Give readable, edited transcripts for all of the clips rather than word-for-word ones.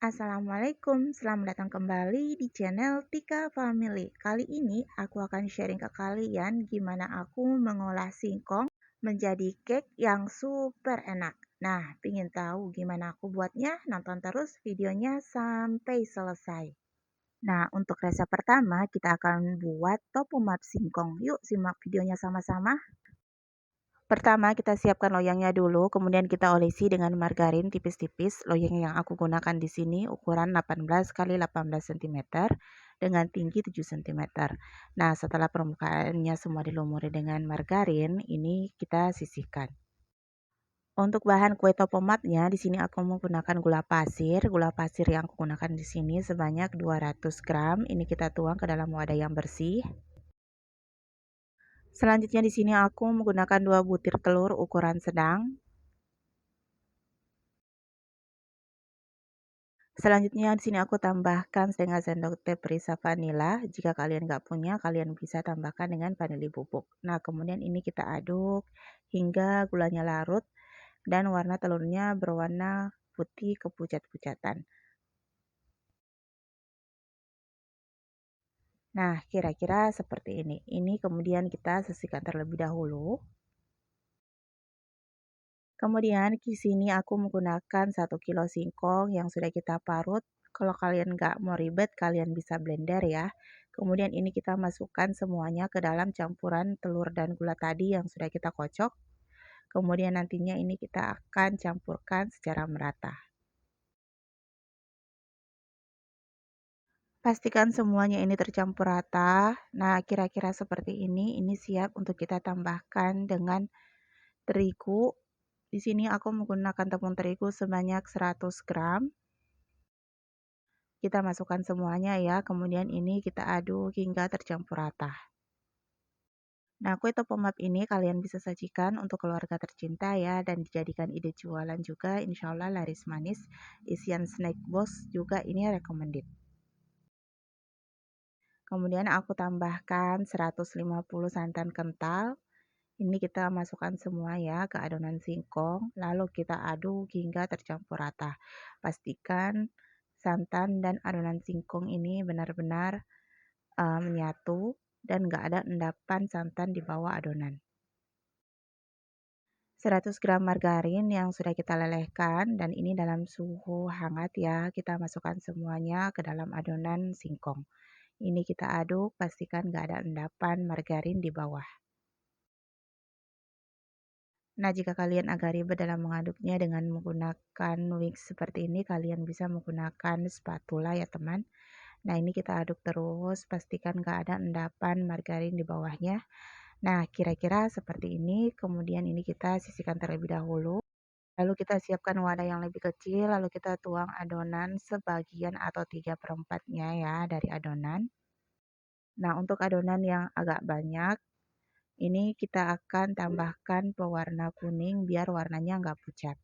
Assalamualaikum, selamat datang kembali di channel Tika Family. Kali ini aku akan sharing ke kalian gimana aku mengolah singkong menjadi cake yang super enak. Nah, pingin tahu gimana aku buatnya? Nonton terus videonya sampai selesai. Nah, untuk resep pertama kita akan buat topomat singkong. Yuk simak videonya sama-sama. Pertama, kita siapkan loyangnya dulu, kemudian kita olesi dengan margarin tipis-tipis. Loyang yang aku gunakan di sini ukuran 18 kali 18 cm dengan tinggi 7 cm. Nah, setelah permukaannya semua dilumuri dengan margarin, ini kita sisihkan. Untuk bahan kue topomatnya, di sini aku menggunakan gula pasir. Gula pasir yang aku gunakan di sini sebanyak 200 gram. Ini kita tuang ke dalam wadah yang bersih. Selanjutnya di sini aku menggunakan 2 butir telur ukuran sedang. Selanjutnya di sini aku tambahkan setengah sendok teh perisa vanila. Jika kalian nggak punya, kalian bisa tambahkan dengan vanili bubuk. Nah, kemudian ini kita aduk hingga gulanya larut dan warna telurnya berwarna putih kepucat-pucatan. Nah, kira-kira seperti ini. Ini kemudian kita sisihkan terlebih dahulu. Kemudian di sini aku menggunakan 1 kilo singkong yang sudah kita parut. Kalau kalian nggak mau ribet, kalian bisa blender ya. Kemudian ini kita masukkan semuanya ke dalam campuran telur dan gula tadi yang sudah kita kocok. Kemudian nantinya ini kita akan campurkan secara merata. Pastikan semuanya ini tercampur rata. Nah, kira-kira seperti ini siap untuk kita tambahkan dengan terigu. Di sini aku menggunakan tepung terigu sebanyak 100 gram. Kita masukkan semuanya ya, kemudian ini kita aduk hingga tercampur rata. Nah, kue topomak ini kalian bisa sajikan untuk keluarga tercinta ya, dan dijadikan ide jualan juga, insya Allah laris manis. Isian snack box juga ini recommended. Kemudian aku tambahkan 150 santan kental. Ini kita masukkan semua ya ke adonan singkong, lalu kita aduk hingga tercampur rata. Pastikan santan dan adonan singkong ini benar-benar menyatu dan nggak ada endapan santan di bawah adonan. 100 gram margarin yang sudah kita lelehkan dan ini dalam suhu hangat ya, kita masukkan semuanya ke dalam adonan singkong. Ini kita aduk, pastikan nggak ada endapan margarin di bawah. Nah, jika kalian agak ribet dalam mengaduknya dengan menggunakan whisk seperti ini, kalian bisa menggunakan spatula ya teman. Nah, ini kita aduk terus, pastikan nggak ada endapan margarin di bawahnya. Nah, kira-kira seperti ini, kemudian ini kita sisihkan terlebih dahulu. Lalu kita siapkan wadah yang lebih kecil, lalu kita tuang adonan sebagian atau 3/4-nya ya dari adonan. Nah, untuk adonan yang agak banyak, ini kita akan tambahkan pewarna kuning biar warnanya nggak pucat.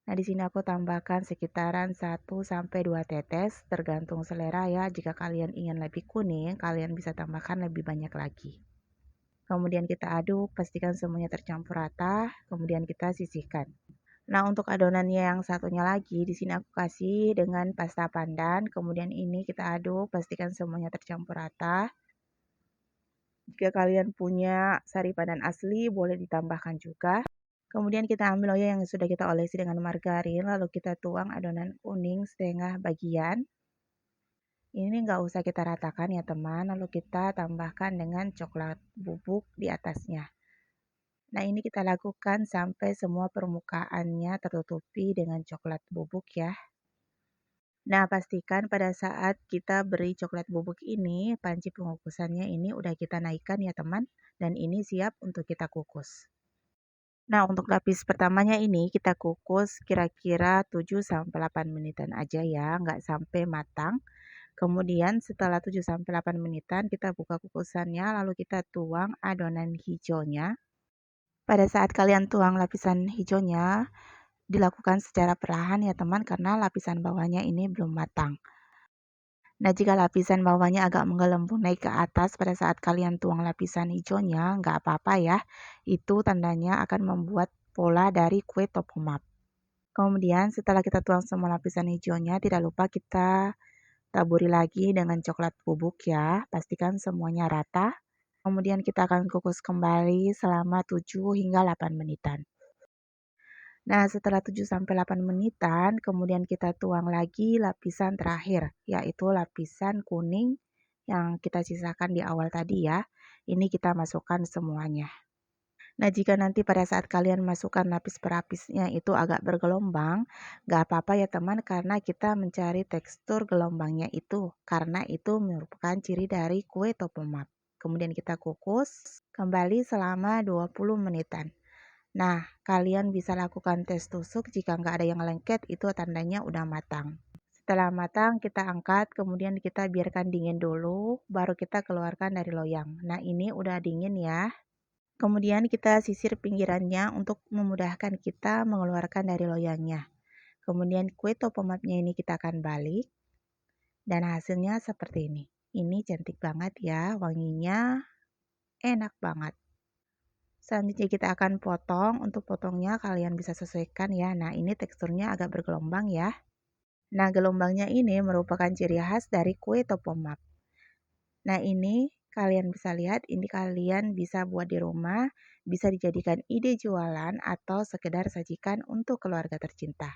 Nah, di sini aku tambahkan sekitaran 1 sampai 2 tetes, tergantung selera ya. Jika kalian ingin lebih kuning, kalian bisa tambahkan lebih banyak lagi. Kemudian kita aduk, pastikan semuanya tercampur rata, kemudian kita sisihkan. Nah, untuk adonannya yang satunya lagi, di sini aku kasih dengan pasta pandan, kemudian ini kita aduk, pastikan semuanya tercampur rata. Jika kalian punya sari pandan asli, boleh ditambahkan juga. Kemudian kita ambil loyang yang sudah kita olesi dengan margarin, lalu kita tuang adonan kuning setengah bagian. Ini nggak usah kita ratakan ya teman, lalu kita tambahkan dengan coklat bubuk di atasnya. Nah, ini kita lakukan sampai semua permukaannya tertutupi dengan coklat bubuk ya. Nah, pastikan pada saat kita beri coklat bubuk ini, panci pengukusannya ini udah kita naikkan ya teman, dan ini siap untuk kita kukus. Nah, untuk lapis pertamanya ini kita kukus kira-kira 7 sampai 8 menitan aja ya, nggak sampai matang. Kemudian setelah 7 sampai 8 menitan kita buka kukusannya, lalu kita tuang adonan hijaunya. Pada saat kalian tuang lapisan hijaunya, dilakukan secara perlahan ya teman, karena lapisan bawahnya ini belum matang. Nah, jika lapisan bawahnya agak menggelembung naik ke atas pada saat kalian tuang lapisan hijaunya, nggak apa-apa ya. Itu tandanya akan membuat pola dari kue topomak. Kemudian setelah kita tuang semua lapisan hijaunya, tidak lupa kita taburi lagi dengan coklat bubuk ya, pastikan semuanya rata. Kemudian kita akan kukus kembali selama 7 hingga 8 menitan. Nah, setelah 7 sampai 8 menitan, kemudian kita tuang lagi lapisan terakhir, yaitu lapisan kuning yang kita sisakan di awal tadi ya. Ini kita masukkan semuanya. Nah, jika nanti pada saat kalian masukkan lapis perapisnya itu agak bergelombang, nggak apa-apa ya teman, karena kita mencari tekstur gelombangnya itu, karena itu merupakan ciri dari kue topomap. Kemudian kita kukus kembali selama 20 menitan. Nah, kalian bisa lakukan tes tusuk jika nggak ada yang lengket, itu tandanya udah matang. Setelah matang, kita angkat, kemudian kita biarkan dingin dulu, baru kita keluarkan dari loyang. Nah, ini udah dingin ya. Kemudian kita sisir pinggirannya untuk memudahkan kita mengeluarkan dari loyangnya. Kemudian kue topomapnya ini kita akan balik, dan hasilnya seperti ini. Ini cantik banget ya, wanginya enak banget. Selanjutnya kita akan potong, untuk potongnya kalian bisa sesuaikan ya. Nah, ini teksturnya agak bergelombang ya. Nah, gelombangnya ini merupakan ciri khas dari kue topomap. Nah, ini kalian bisa lihat, ini kalian bisa buat di rumah, bisa dijadikan ide jualan atau sekedar sajikan untuk keluarga tercinta.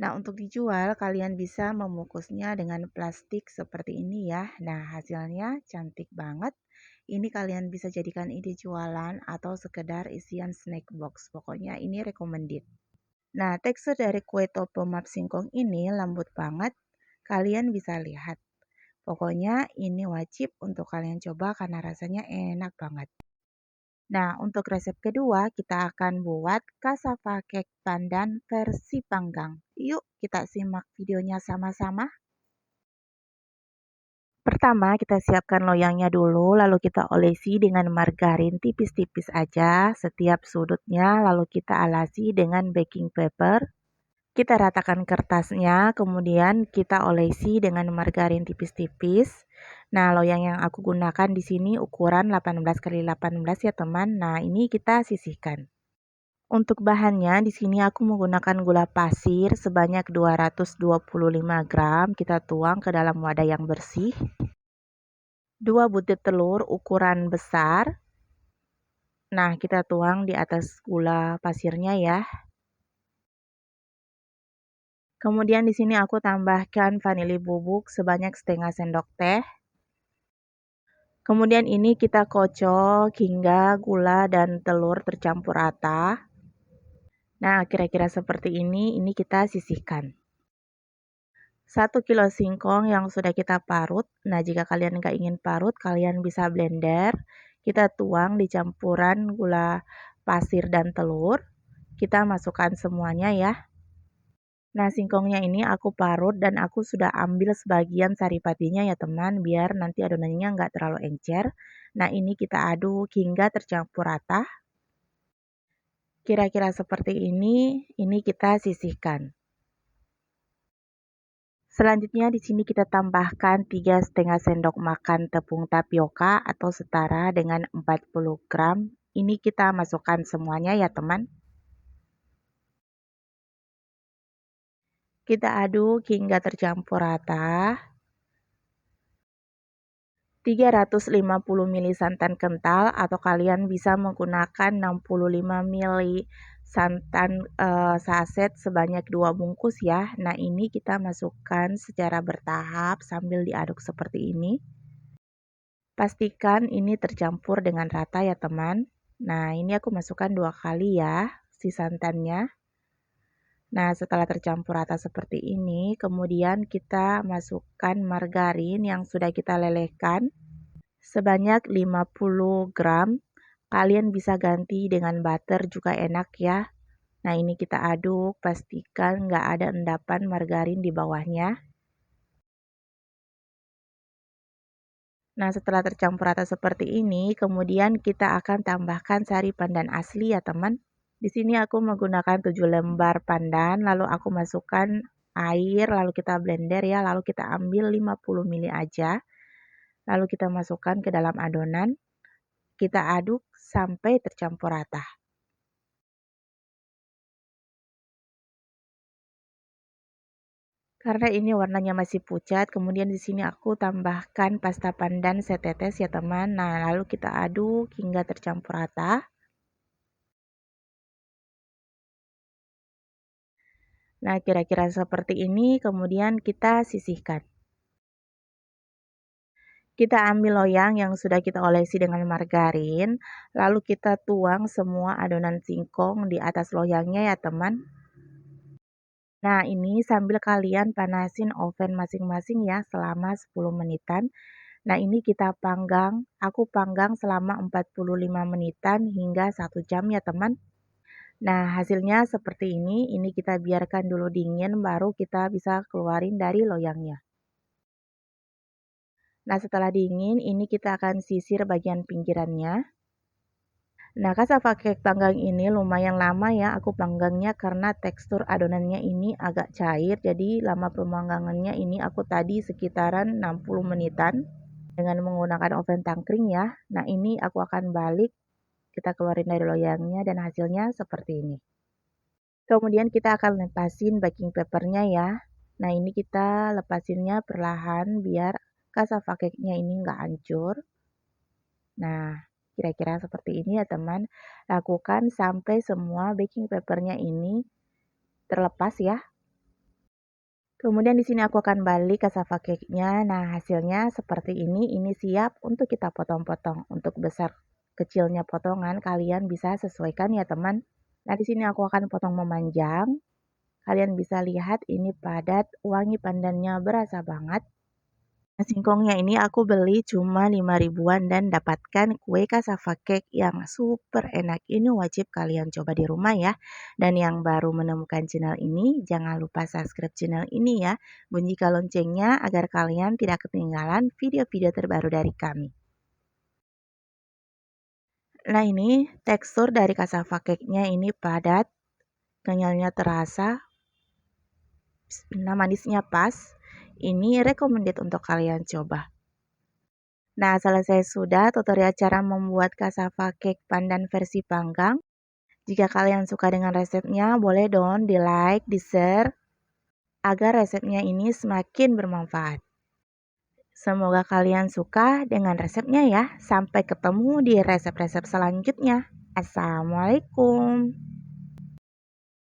Nah, untuk dijual kalian bisa memukusnya dengan plastik seperti ini ya. Nah, hasilnya cantik banget. Ini kalian bisa jadikan ide jualan atau sekedar isian snack box. Pokoknya ini recommended. Nah, tekstur dari kue topomap singkong ini lembut banget. Kalian bisa lihat. Pokoknya ini wajib untuk kalian coba karena rasanya enak banget. Nah, untuk resep kedua kita akan buat cassava cake pandan versi panggang. Yuk kita simak videonya sama-sama. Pertama kita siapkan loyangnya dulu, lalu kita olesi dengan margarin tipis-tipis aja setiap sudutnya, lalu kita alasi dengan baking paper. Kita ratakan kertasnya, kemudian kita olesi dengan margarin tipis-tipis. Nah, loyang yang aku gunakan di sini ukuran 18 x 18 ya, teman. Nah, ini kita sisihkan. Untuk bahannya, di sini aku menggunakan gula pasir sebanyak 225 gram. Kita tuang ke dalam wadah yang bersih. 2 butir telur ukuran besar. Nah, kita tuang di atas gula pasirnya ya. Kemudian di sini aku tambahkan vanili bubuk sebanyak setengah sendok teh. Kemudian ini kita kocok hingga gula dan telur tercampur rata. Nah, kira-kira seperti ini kita sisihkan. 1 kilo singkong yang sudah kita parut. Nah, jika kalian nggak ingin parut, kalian bisa blender. Kita tuang di campuran gula pasir dan telur. Kita masukkan semuanya ya. Nah, singkongnya ini aku parut dan aku sudah ambil sebagian saripatinya ya teman, biar nanti adonannya nggak terlalu encer. Nah, ini kita aduk hingga tercampur rata. Kira-kira seperti ini kita sisihkan. Selanjutnya di sini kita tambahkan 3,5 sendok makan tepung tapioka atau setara dengan 40 gram. Ini kita masukkan semuanya ya teman. Kita aduk hingga tercampur rata. 350 ml santan kental atau kalian bisa menggunakan 65 ml santan saset sebanyak 2 bungkus ya. Nah, ini kita masukkan secara bertahap sambil diaduk seperti ini. Pastikan ini tercampur dengan rata ya teman. Nah, ini aku masukkan 2 kali ya si santannya. Nah, setelah tercampur rata seperti ini, kemudian kita masukkan margarin yang sudah kita lelehkan sebanyak 50 gram. Kalian bisa ganti dengan butter juga enak ya. Nah, ini kita aduk, pastikan nggak ada endapan margarin di bawahnya. Nah, setelah tercampur rata seperti ini, kemudian kita akan tambahkan sari pandan asli ya teman. Di sini aku menggunakan 7 lembar pandan, lalu aku masukkan air, lalu kita blender ya, lalu kita ambil 50 ml aja. Lalu kita masukkan ke dalam adonan, kita aduk sampai tercampur rata. Karena ini warnanya masih pucat, kemudian di sini aku tambahkan pasta pandan setetes ya teman. Nah, lalu kita aduk hingga tercampur rata. Nah, kira-kira seperti ini, kemudian kita sisihkan. Kita ambil loyang yang sudah kita olesi dengan margarin, lalu kita tuang semua adonan singkong di atas loyangnya ya teman. Nah, ini sambil kalian panasin oven masing-masing ya selama 10 menitan. Nah, ini kita panggang, aku panggang selama 45 menitan hingga 1 jam ya teman. Nah, hasilnya seperti ini kita biarkan dulu dingin baru kita bisa keluarin dari loyangnya. Nah, setelah dingin ini kita akan sisir bagian pinggirannya. Nah, cassava cake panggang ini lumayan lama ya aku panggangnya karena tekstur adonannya ini agak cair. Jadi lama pemanggangannya ini aku tadi sekitaran 60 menitan dengan menggunakan oven tangkring ya. Nah, ini aku akan balik, kita keluarin dari loyangnya dan hasilnya seperti ini. Kemudian kita akan lepasin baking papernya ya. Nah, ini kita lepasinnya perlahan biar cassava cake-nya ini nggak hancur. Nah, kira-kira seperti ini ya teman. Lakukan sampai semua baking papernya ini terlepas ya. Kemudian di sini aku akan balik cassava cake-nya. Nah, hasilnya seperti ini. Ini siap untuk kita potong-potong. Untuk besar kecilnya potongan kalian bisa sesuaikan ya teman. Nah, di sini aku akan potong memanjang. Kalian bisa lihat ini padat, wangi pandannya berasa banget. Singkongnya ini aku beli cuma 5 ribuan dan dapatkan kue cassava cake yang super enak. Ini wajib kalian coba di rumah ya. Dan yang baru menemukan channel ini, jangan lupa subscribe channel ini ya. Bunyikan loncengnya agar kalian tidak ketinggalan video-video terbaru dari kami. Nah, ini tekstur dari cassava cake-nya ini padat, kenyalnya terasa, nah manisnya pas. Ini recommended untuk kalian coba. Nah, selesai sudah tutorial cara membuat cassava cake pandan versi panggang. Jika kalian suka dengan resepnya, boleh dong di-like, di-share, agar resepnya ini semakin bermanfaat. Semoga kalian suka dengan resepnya ya. Sampai ketemu di resep-resep selanjutnya. Assalamualaikum.